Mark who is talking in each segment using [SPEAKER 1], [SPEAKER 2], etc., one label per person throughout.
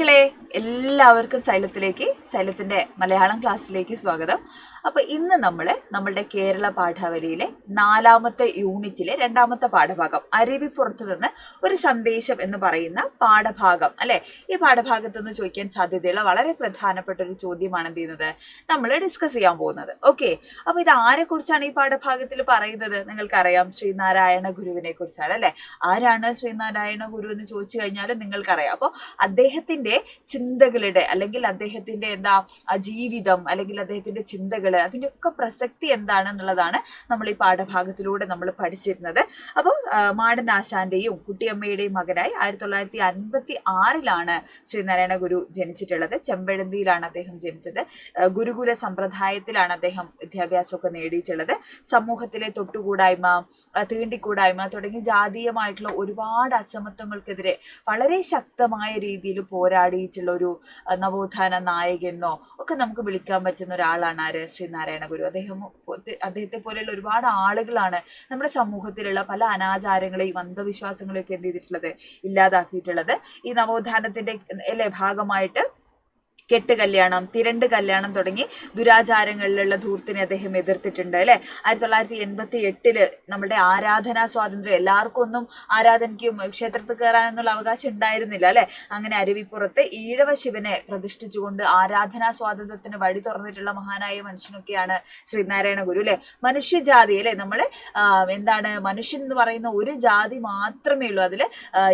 [SPEAKER 1] മക്കളെ, എല്ലാവർക്കും സൈലത്തിൻ്റെ മലയാളം ക്ലാസ്സിലേക്ക് സ്വാഗതം. അപ്പോൾ ഇന്ന് നമ്മളുടെ കേരള പാഠാവലിയിലെ 4ാമത്തെ യൂണിറ്റിലെ 2ാമത്തെ പാഠഭാഗം അരുവിപ്പുറത്ത് നിന്ന് ഒരു സന്ദേശം എന്ന് പറയുന്ന പാഠഭാഗം അല്ലെ. ഈ പാഠഭാഗത്ത് നിന്ന് ചോദിക്കാൻ സാധ്യതയുള്ള വളരെ പ്രധാനപ്പെട്ട ഒരു ചോദ്യമാണ് എന്ത് ചെയ്യുന്നത് നമ്മൾ ഡിസ്കസ് ചെയ്യാൻ പോകുന്നത്. ഓക്കെ, അപ്പോൾ ഇത് ആരെ കുറിച്ചാണ് ഈ പാഠഭാഗത്തിൽ പറയുന്നത്? നിങ്ങൾക്കറിയാം, ശ്രീനാരായണ ഗുരുവിനെ കുറിച്ചാണ് അല്ലെ. ആരാണ് ശ്രീനാരായണ ഗുരു എന്ന് ചോദിച്ചു കഴിഞ്ഞാൽ നിങ്ങൾക്കറിയാം. അപ്പോൾ അദ്ദേഹത്തിന്റെ ചിന്തകളുടെ അല്ലെങ്കിൽ അദ്ദേഹത്തിന്റെ ജീവിതം അല്ലെങ്കിൽ അദ്ദേഹത്തിന്റെ ചിന്തകൾ, അതിൻ്റെയൊക്കെ പ്രസക്തി എന്താണെന്നുള്ളതാണ് നമ്മൾ ഈ പാഠഭാഗത്തിലൂടെ നമ്മൾ പഠിച്ചിരുന്നത്. അപ്പോൾ മാടൻ ആശാന്റെയും കുട്ടിയമ്മയുടെയും മകനായി 1956 ശ്രീനാരായണ ഗുരു ജനിച്ചിട്ടുള്ളത്. ചെമ്പഴന്തിയിലാണ് അദ്ദേഹം ജനിച്ചത്. ഗുരുകുല സമ്പ്രദായത്തിലാണ് അദ്ദേഹം വിദ്യാഭ്യാസമൊക്കെ നേടിയിട്ടുള്ളത്. സമൂഹത്തിലെ തൊട്ടുകൂടായ്മ, തീണ്ടിക്കൂടായ്മ തുടങ്ങി ജാതീയമായിട്ടുള്ള ഒരുപാട് അസമത്വങ്ങൾക്കെതിരെ വളരെ ശക്തമായ രീതിയിൽ പോരാടിയിട്ടുള്ള ഒരു നവോത്ഥാന നായകനോ ഒക്കെ നമുക്ക് വിളിക്കാൻ പറ്റുന്ന ഒരാളാണ് ആര്? ശ്രീനാരായണ ഗുരു. അദ്ദേഹത്തെ പോലെയുള്ള ഒരുപാട് ആളുകളാണ് നമ്മുടെ സമൂഹത്തിലുള്ള പല അനാചാരങ്ങളെയും അന്ധവിശ്വാസങ്ങളെയും ഒക്കെ എന്ത് ചെയ്തിട്ടുള്ളത്, ഇല്ലാതാക്കിയിട്ടുള്ളത്. ഈ നവോത്ഥാനത്തിന്റെ ഭാഗമായിട്ട് കെട്ട് കല്യാണം, തിരണ്ട് കല്യാണം തുടങ്ങി ദുരാചാരങ്ങളിലുള്ള ധൂർത്തിനെ അദ്ദേഹം എതിർത്തിട്ടുണ്ട് അല്ലെ. 1988 നമ്മുടെ ആരാധനാ സ്വാതന്ത്ര്യം, എല്ലാവർക്കും ഒന്നും ആരാധനയ്ക്കും ക്ഷേത്രത്തിൽ കയറാനെന്നുള്ള അവകാശം ഉണ്ടായിരുന്നില്ല അല്ലെ. അങ്ങനെ അരുവിപ്പുറത്ത് ഈഴവ ശിവനെ പ്രതിഷ്ഠിച്ചുകൊണ്ട് ആരാധനാ സ്വാതന്ത്ര്യത്തിന് വഴി തുറന്നിട്ടുള്ള മഹാനായ മനുഷ്യനൊക്കെയാണ് ശ്രീനാരായണ ഗുരു അല്ലെ. മനുഷ്യജാതി അല്ലെ, നമ്മള് മനുഷ്യൻ എന്ന് പറയുന്ന ഒരു ജാതി മാത്രമേ ഉള്ളൂ. അതില്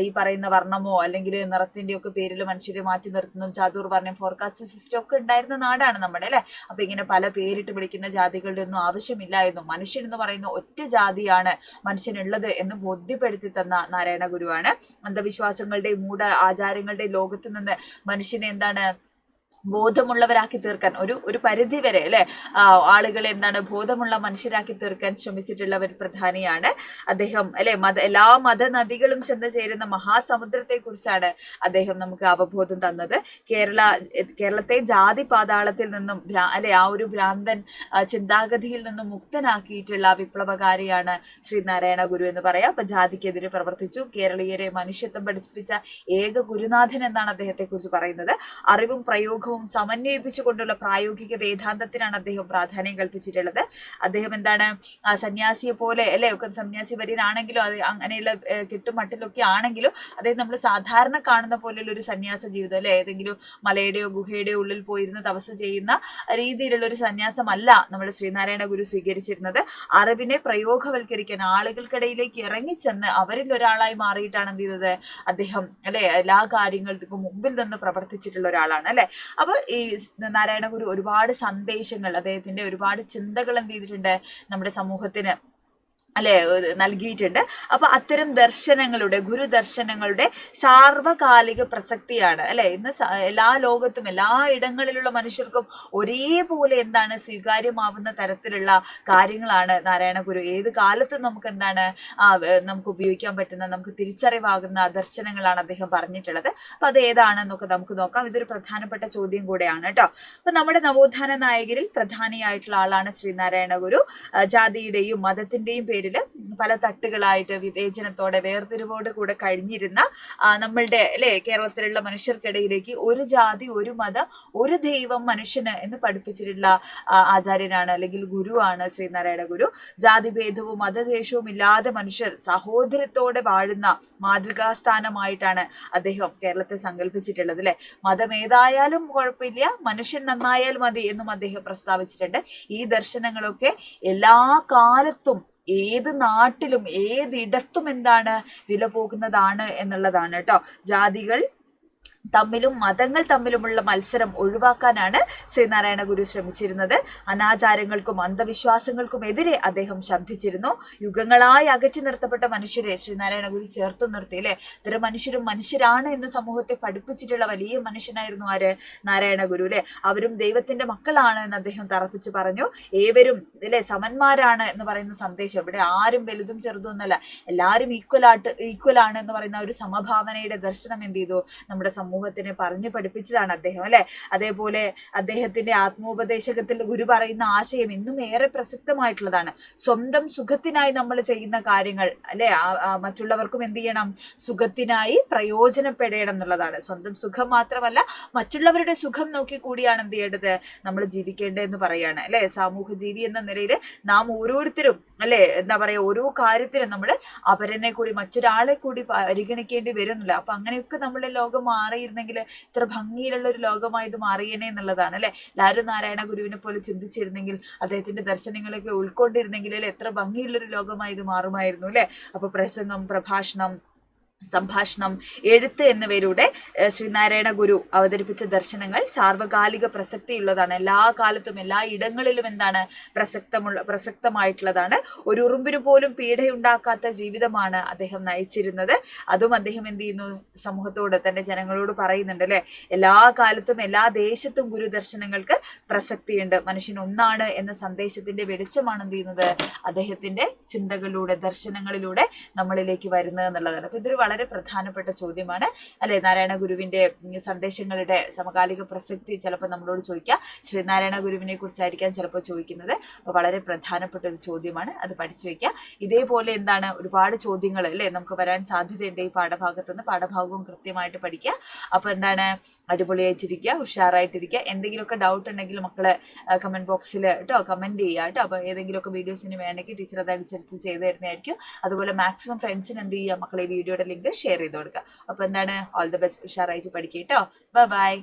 [SPEAKER 1] ഈ പറയുന്ന വർണ്ണമോ അല്ലെങ്കിൽ നിറത്തിന്റെയോ ഒക്കെ പേരിൽ മനുഷ്യരെ മാറ്റി നിർത്തുന്നതും ചാതുർവർണ്ണ്യം ഫോർക്കാസ്റ്റ് സിസ്റ്റം ഒക്കെ ഉണ്ടായിരുന്ന നാടാണ് നമ്മുടെ അല്ലെ. അപ്പൊ ഇങ്ങനെ പല പേരിട്ട് വിളിക്കുന്ന ജാതികളുടെ ഒന്നും ആവശ്യമില്ലായിരുന്നു. മനുഷ്യൻ എന്ന് പറയുന്ന ഒറ്റ ജാതിയാണ് മനുഷ്യനുള്ളത് എന്ന് ബോധ്യപ്പെടുത്തി തന്ന നാരായണ ഗുരുവാണ്. അന്ധവിശ്വാസങ്ങളുടെയും മൂഢ ആചാരങ്ങളുടെയും ലോകത്ത് നിന്ന് മനുഷ്യനെ ബോധമുള്ളവരാക്കി തീർക്കാൻ ഒരു പരിധി വരെ അല്ലെ ആളുകളെ ബോധമുള്ള മനുഷ്യരാക്കി തീർക്കാൻ ശ്രമിച്ചിട്ടുള്ള ഒരു പ്രധാനിയാണ് അദ്ദേഹം അല്ലെ. എല്ലാ മതനദികളും ചെന്ന് ചേരുന്ന മഹാസമുദ്രത്തെ കുറിച്ചാണ് അദ്ദേഹം നമുക്ക് അവബോധം തന്നത്. കേരളത്തെ ജാതി പാതാളത്തിൽ നിന്നും അല്ലെ ആ ഒരു ഭ്രാന്തൻ ചിന്താഗതിയിൽ നിന്നും മുക്തനാക്കിയിട്ടുള്ള വിപ്ലവകാരിയാണ് ശ്രീനാരായണ ഗുരു എന്ന് പറയാം. അപ്പൊ ജാതിക്കെതിരെ പ്രവർത്തിച്ചു, കേരളീയരെ മനുഷ്യത്വം പഠിപ്പിച്ച ഏക ഗുരുനാഥൻ എന്നാണ് അദ്ദേഹത്തെ കുറിച്ച് പറയുന്നത്. അറിവും പ്രയോഗവും സമന്വയിപ്പിച്ചുകൊണ്ടുള്ള പ്രായോഗിക വേദാന്തത്തിനാണ് അദ്ദേഹം പ്രാധാന്യം കൽപ്പിച്ചിട്ടുള്ളത്. അദ്ദേഹം സന്യാസിയെ പോലെ അല്ലെ, ഒക്കെ സന്യാസി വര്യനാണെങ്കിലും അത് അങ്ങനെയുള്ള കെട്ടുമട്ടിലൊക്കെ ആണെങ്കിലും അദ്ദേഹം നമ്മൾ സാധാരണ കാണുന്ന പോലെയുള്ള ഒരു സന്യാസ ജീവിതം അല്ലെ, ഏതെങ്കിലും മലയുടെയോ ഗുഹയുടെയോ ഉള്ളിൽ പോയിരുന്ന് തപസ് ചെയ്യുന്ന രീതിയിലുള്ള ഒരു സന്യാസമല്ല നമ്മുടെ ശ്രീനാരായണ ഗുരു സ്വീകരിച്ചിരുന്നത്. അറിവിനെ പ്രയോഗവൽക്കരിക്കാൻ ആളുകൾക്കിടയിലേക്ക് ഇറങ്ങിച്ചെന്ന് അവരിൽ ഒരാളായി മാറിയിട്ടാണ് എന്ത് ചെയ്തത് അദ്ദേഹം അല്ലെ. എല്ലാ കാര്യങ്ങൾക്കും മുമ്പിൽ നിന്ന് പ്രവർത്തിച്ചിട്ടുള്ള ഒരാളാണ് അല്ലെ. അപ്പൊ ഈ നാരായണ ഗുരു ഒരുപാട് സന്ദേശങ്ങൾ, അദ്ദേഹത്തിന്റെ ഒരുപാട് ചിന്തകൾ എന്ത് ചെയ്തിട്ടുണ്ട് നമ്മുടെ സമൂഹത്തിന് അല്ലെ നൽകിയിട്ടുണ്ട്. അപ്പൊ അത്തരം ദർശനങ്ങളുടെ, ഗുരുദർശനങ്ങളുടെ സാർവകാലിക പ്രസക്തിയാണ് അല്ലെ. ഇന്ന് എല്ലാ ലോകത്തും എല്ലാ ഇടങ്ങളിലുള്ള മനുഷ്യർക്കും ഒരേപോലെ സ്വീകാര്യമാവുന്ന തരത്തിലുള്ള കാര്യങ്ങളാണ് നാരായണ ഗുരു. ഏത് കാലത്തും നമുക്ക് നമുക്ക് ഉപയോഗിക്കാൻ പറ്റുന്ന, നമുക്ക് തിരിച്ചറിവാകുന്ന ദർശനങ്ങളാണ് അദ്ദേഹം പറഞ്ഞിട്ടുള്ളത്. അപ്പൊ അത് ഏതാണെന്നൊക്കെ നമുക്ക് നോക്കാം. ഇതൊരു പ്രധാനപ്പെട്ട ചോദ്യം കൂടെയാണ് കേട്ടോ. അപ്പൊ നമ്മുടെ നവോത്ഥാന നായകരിൽ പ്രധാനിയായിട്ടുള്ള ആളാണ് ശ്രീനാരായണ ഗുരു. ജാതിയുടെയും മതത്തിന്റെയും പേരിൽ പല തട്ടുകളായിട്ട് വിവേചനത്തോടെ വേർതിരിവോട് കൂടെ കഴിഞ്ഞിരുന്ന നമ്മളുടെ അല്ലെ കേരളത്തിലുള്ള മനുഷ്യർക്കിടയിലേക്ക് ഒരു ജാതി, ഒരു മതം, ഒരു ദൈവം മനുഷ്യന് എന്ന് പഠിപ്പിച്ചിട്ടുള്ള ആചാര്യനാണ് അല്ലെങ്കിൽ ഗുരുവാണ് ശ്രീനാരായണ ഗുരു. ജാതിഭേദവും മതദ്വേഷവും ഇല്ലാതെ മനുഷ്യർ സഹോദരത്തോടെ വാഴുന്ന മാതൃകാസ്ഥാനമായിട്ടാണ് അദ്ദേഹം കേരളത്തെ സങ്കല്പിച്ചിട്ടുള്ളത് അല്ലെ. മതം ഏതായാലും കുഴപ്പമില്ല, മനുഷ്യൻ നന്നായാൽ മതി എന്നും അദ്ദേഹം പ്രസ്താവിച്ചിട്ടുണ്ട്. ഈ ദർശനങ്ങളൊക്കെ എല്ലാ കാലത്തും ഏത് നാട്ടിലും ഏതിടത്തും വില പോകുന്നതാണ് എന്നുള്ളതാണ് കേട്ടോ. ജാതികൾ തമ്മിലും മതങ്ങൾ തമ്മിലുമുള്ള മത്സരം ഒഴിവാക്കാനാണ് ശ്രീനാരായണ ഗുരു ശ്രമിച്ചിരുന്നത്. അനാചാരങ്ങൾക്കും അന്ധവിശ്വാസങ്ങൾക്കും എതിരെ അദ്ദേഹം ശബ്ദിച്ചിരുന്നു. യുഗങ്ങളായി അകറ്റി നിർത്തപ്പെട്ട മനുഷ്യരെ ശ്രീനാരായണ ഗുരു ചേർത്ത് നിർത്തി അല്ലെ. ഇത്തരം മനുഷ്യരും മനുഷ്യരാണ് എന്ന് സമൂഹത്തെ പഠിപ്പിച്ചിട്ടുള്ള വലിയ മനുഷ്യനായിരുന്നു ആര്? നാരായണ ഗുരു അല്ലെ. അവരും ദൈവത്തിന്റെ മക്കളാണ് എന്ന് അദ്ദേഹം തറപ്പിച്ച് പറഞ്ഞു. ഏവരും അല്ലെ സമന്മാരാണ് എന്ന് പറയുന്ന സന്ദേശം, ഇവിടെ ആരും വലുതും ചെറുതും എന്നല്ല, എല്ലാവരും ഈക്വലാണ് എന്ന് പറയുന്ന ഒരു സമഭാവനയുടെ ദർശനം എന്ത് ചെയ്തു നമ്മുടെ സമൂഹം സമൂഹത്തിനെ പറഞ്ഞു പഠിപ്പിച്ചതാണ് അദ്ദേഹം അല്ലെ. അതേപോലെ അദ്ദേഹത്തിന്റെ ആത്മോപദേശകത്തിൽ ഗുരു പറയുന്ന ആശയം ഇന്നും ഏറെ പ്രസക്തമായിട്ടുള്ളതാണ്. സ്വന്തം സുഖത്തിനായി നമ്മൾ ചെയ്യുന്ന കാര്യങ്ങൾ അല്ലെ മറ്റുള്ളവർക്കും എന്ത് ചെയ്യണം, സുഖത്തിനായി പ്രയോജനപ്പെടണം എന്നുള്ളതാണ്. സ്വന്തം സുഖം മാത്രമല്ല മറ്റുള്ളവരുടെ സുഖം നോക്കി കൂടിയാണ് എന്ത് ചെയ്യേണ്ടത്, നമ്മൾ ജീവിക്കേണ്ടതെന്ന് പറയാണ് അല്ലെ. സാമൂഹ്യ ജീവി എന്ന നിലയിൽ നാം ഓരോരുത്തരും അല്ലെ എന്താ പറയാ, ഓരോ കാര്യത്തിനും നമ്മൾ അവരനെ കൂടി മറ്റൊരാളെ കൂടി പരിഗണിക്കേണ്ടി വരുന്നില്ല. അപ്പൊ അങ്ങനെയൊക്കെ നമ്മുടെ ലോകം മാറിയിരുന്നെങ്കിൽ ഇത്ര ഭംഗിയിലുള്ള ഒരു ലോകമായത് മാറിയേനെ എന്നുള്ളതാണ് അല്ലെ. ലാരു നാരായണ ഗുരുവിനെ പോലെ ചിന്തിച്ചിരുന്നെങ്കിൽ, അദ്ദേഹത്തിന്റെ ദർശനങ്ങളൊക്കെ ഉൾക്കൊണ്ടിരുന്നെങ്കിൽ അല്ലെ എത്ര ഭംഗിയുള്ളൊരു ലോകമായത് മാറുമായിരുന്നു അല്ലെ. അപ്പൊ പ്രസംഗം, പ്രഭാഷണം, സംഭാഷണം, എഴുത്ത് എന്നിവയിലൂടെ ശ്രീനാരായണ ഗുരു അവതരിപ്പിച്ച ദർശനങ്ങൾ സാർവകാലിക പ്രസക്തിയുള്ളതാണ്. എല്ലാ കാലത്തും എല്ലാ ഇടങ്ങളിലും എന്താണ് പ്രസക്തമായിട്ടുള്ളതാണ്. ഒരു ഉറുമ്പിന് പോലും പീഡയുണ്ടാക്കാത്ത ജീവിതമാണ് അദ്ദേഹം നയിച്ചിരുന്നത്. അതും അദ്ദേഹം എന്ത് ചെയ്യുന്നു, സമൂഹത്തോട് തന്റെ ജനങ്ങളോട് പറയുന്നുണ്ട് അല്ലെ. എല്ലാ കാലത്തും എല്ലാ ദേശത്തും ഗുരു ദർശനങ്ങൾക്ക് പ്രസക്തിയുണ്ട്. മനുഷ്യൻ ഒന്നാണ് എന്ന സന്ദേശത്തിന്റെ വെളിച്ചമാണ് എന്ത് ചെയ്യുന്നത്, അദ്ദേഹത്തിന്റെ ചിന്തകളിലൂടെ ദർശനങ്ങളിലൂടെ നമ്മളിലേക്ക് വരുന്നത് എന്നുള്ളതാണ്. അപ്പൊ ഇതൊരു വളരെ പ്രധാനപ്പെട്ട ചോദ്യമാണ് അല്ലെ. നാരായണ ഗുരുവിന്റെ സന്ദേശങ്ങളുടെ സമകാലിക പ്രസക്തി ചിലപ്പോൾ നമ്മളോട് ചോദിക്കാം. ശ്രീനാരായണ ഗുരുവിനെ കുറിച്ചായിരിക്കാം ചിലപ്പോൾ ചോദിക്കുന്നത്. അപ്പോൾ വളരെ പ്രധാനപ്പെട്ട ഒരു ചോദ്യമാണ്, അത് പഠിച്ചു വെക്കുക. ഇതേപോലെ എന്താണ് ഒരുപാട് ചോദ്യങ്ങൾ അല്ലെ നമുക്ക് വരാൻ സാധ്യതയുണ്ട് ഈ പാഠഭാഗത്ത് നിന്ന്. പാഠഭാഗവും കൃത്യമായിട്ട് പഠിക്കുക. അപ്പൊ എന്താണ്, അടിപൊളിയായിട്ടിരിക്കുക, ഉഷാറായിട്ടിരിക്കുക. എന്തെങ്കിലുമൊക്കെ ഡൗട്ട് ഉണ്ടെങ്കിൽ മക്കള് കമന്റ് ബോക്സിൽ കേട്ടോ കമന്റ് ചെയ്യുക കേട്ടോ. അപ്പൊ ഏതെങ്കിലുമൊക്കെ വീഡിയോസിന് വേണമെങ്കിൽ ടീച്ചർ അതനുസരിച്ച് ചെയ്തു തരുന്നതായിരിക്കും. അതുപോലെ മാക്സിമം ഫ്രണ്ട്സിന് എന്ത് ചെയ്യുക, മക്കളെ വീഡിയോയുടെ ലിങ്ക് ഷെയർ ചെയ്ത് കൊടുക്കുക. അപ്പൊ എന്താണ്, ഓൾ ദി ബെസ്റ്റ്, ഉഷാറായിട്ട് പഠിക്കുക കേട്ടോ. ബൈ.